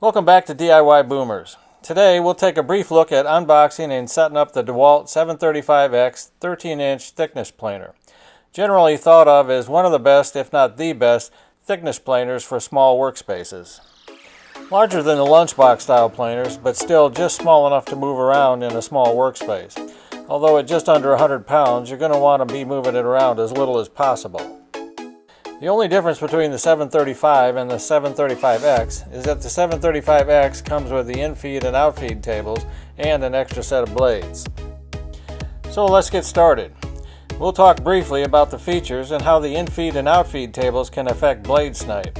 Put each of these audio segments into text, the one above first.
Welcome back to DIY Boomers. Today we'll take a brief look at unboxing and setting up the DeWalt 735X 13-inch thickness planer. Generally thought of as one of the best, if not the best, thickness planers for small workspaces. Larger than the lunchbox style planers, but still just small enough to move around in a small workspace. Although at just under 100 pounds, you're going to want to be moving it around as little as possible. The only difference between the 735 and the 735X is that the 735X comes with the infeed and outfeed tables and an extra set of blades. So let's get started. We'll talk briefly about the features and how the infeed and outfeed tables can affect blade snipe.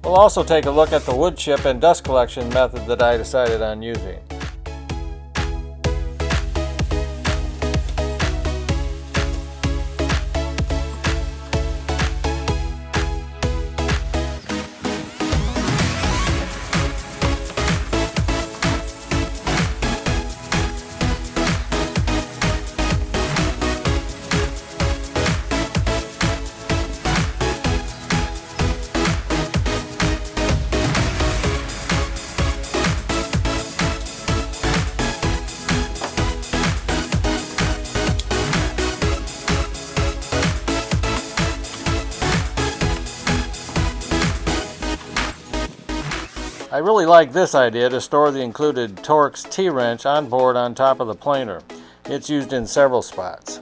We'll also take a look at the wood chip and dust collection method that I decided on using. I really like this idea to store the included Torx T-wrench on board on top of the planer. It's used in several spots.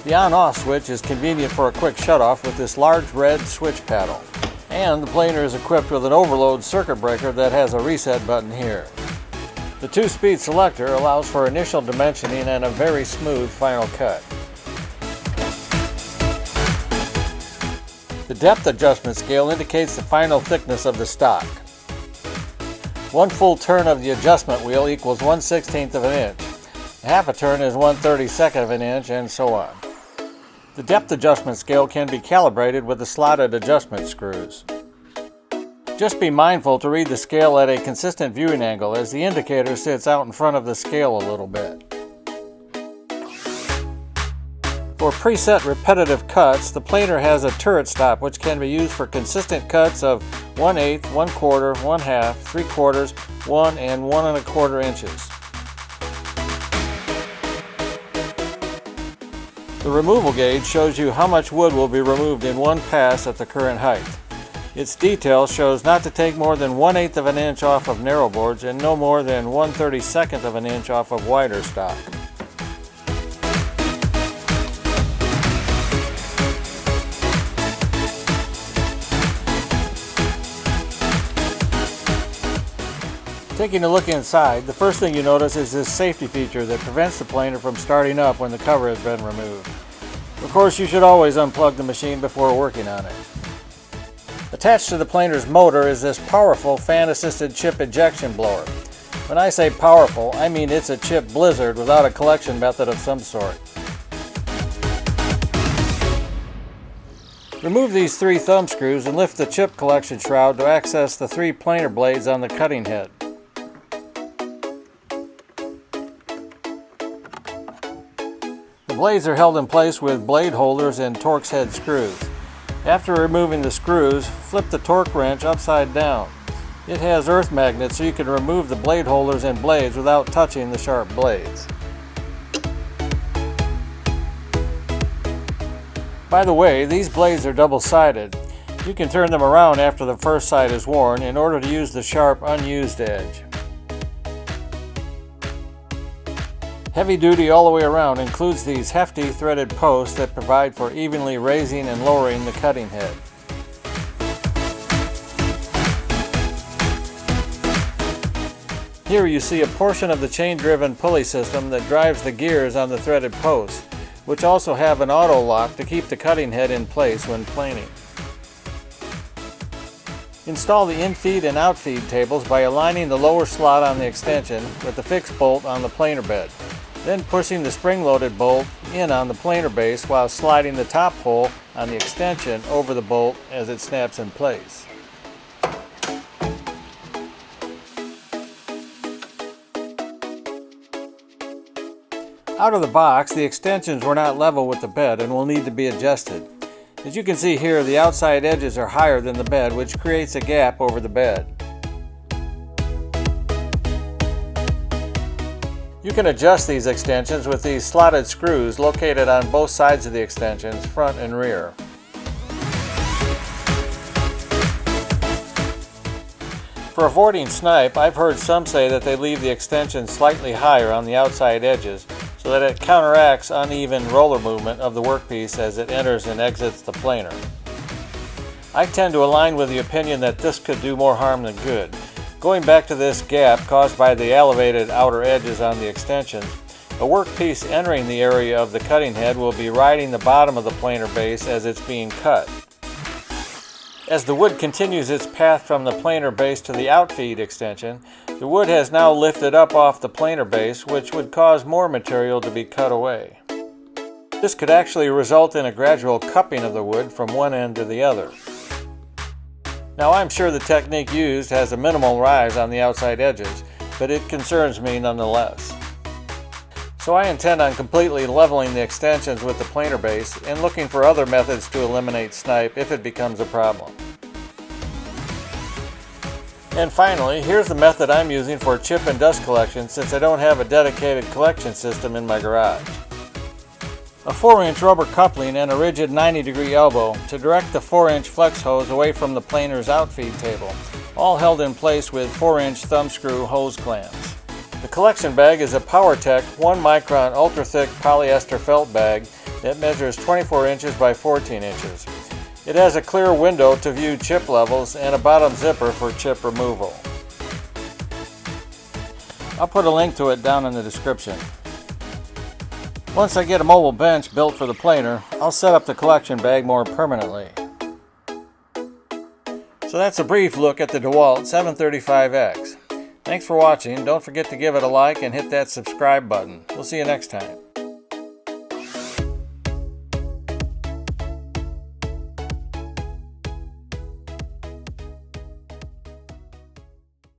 The on-off switch is convenient for a quick shutoff with this large red switch paddle. And the planer is equipped with an overload circuit breaker that has a reset button here. The 2-speed selector allows for initial dimensioning and a very smooth final cut. The depth adjustment scale indicates the final thickness of the stock. One full turn of the adjustment wheel equals 1/16 of an inch. Half a turn is 1/32 of an inch, and so on. The depth adjustment scale can be calibrated with the slotted adjustment screws. Just be mindful to read the scale at a consistent viewing angle, as the indicator sits out in front of the scale a little bit. For preset repetitive cuts, the planer has a turret stop which can be used for consistent cuts of 1/8, 1/4, 1/2, 3/4, 1 and 1 1/4 inches. The removal gauge shows you how much wood will be removed in one pass at the current height. Its detail shows not to take more than 1/8 of an inch off of narrow boards and no more than 1/32 of an inch off of wider stock. Taking a look inside, the first thing you notice is this safety feature that prevents the planer from starting up when the cover has been removed. Of course, you should always unplug the machine before working on it. Attached to the planer's motor is this powerful fan-assisted chip ejection blower. When I say powerful, I mean it's a chip blizzard without a collection method of some sort. Remove these 3 thumb screws and lift the chip collection shroud to access the 3 planer blades on the cutting head. The blades are held in place with blade holders and Torx head screws. After removing the screws, flip the torque wrench upside down. It has earth magnets so you can remove the blade holders and blades without touching the sharp blades. By the way, these blades are double-sided. You can turn them around after the first side is worn in order to use the sharp unused edge. Heavy duty all the way around includes these hefty threaded posts that provide for evenly raising and lowering the cutting head. Here you see a portion of the chain-driven pulley system that drives the gears on the threaded posts, which also have an auto lock to keep the cutting head in place when planing. Install the infeed and outfeed tables by aligning the lower slot on the extension with the fixed bolt on the planer bed. then pushing the spring-loaded bolt in on the planer base while sliding the top hole on the extension over the bolt as it snaps in place. Out of the box, the extensions were not level with the bed and will need to be adjusted. As you can see here, the outside edges are higher than the bed, which creates a gap over the bed. You can adjust these extensions with these slotted screws located on both sides of the extensions, front and rear. For avoiding snipe, I've heard some say that they leave the extension slightly higher on the outside edges so that it counteracts uneven roller movement of the workpiece as it enters and exits the planer. I tend to align with the opinion that this could do more harm than good. Going back to this gap caused by the elevated outer edges on the extensions, a workpiece entering the area of the cutting head will be riding the bottom of the planer base as it's being cut. As the wood continues its path from the planer base to the outfeed extension, the wood has now lifted up off the planer base, which would cause more material to be cut away. This could actually result in a gradual cupping of the wood from one end to the other. Now, I'm sure the technique used has a minimal rise on the outside edges, but it concerns me nonetheless. So I intend on completely leveling the extensions with the planer base and looking for other methods to eliminate snipe if it becomes a problem. And finally, here's the method I'm using for chip and dust collection since I don't have a dedicated collection system in my garage. A 4-inch rubber coupling and a rigid 90-degree elbow to direct the 4-inch flex hose away from the planer's outfeed table, all held in place with 4-inch thumb screw hose clamps. The collection bag is a Powertec 1 micron ultra-thick polyester felt bag that measures 24 inches by 14 inches. It has a clear window to view chip levels and a bottom zipper for chip removal. I'll put a link to it down in the description. Once I get a mobile bench built for the planer, I'll set up the collection bag more permanently. So that's a brief look at the DeWalt 735X. Thanks for watching. Don't forget to give it a like and hit that subscribe button. We'll see you next time.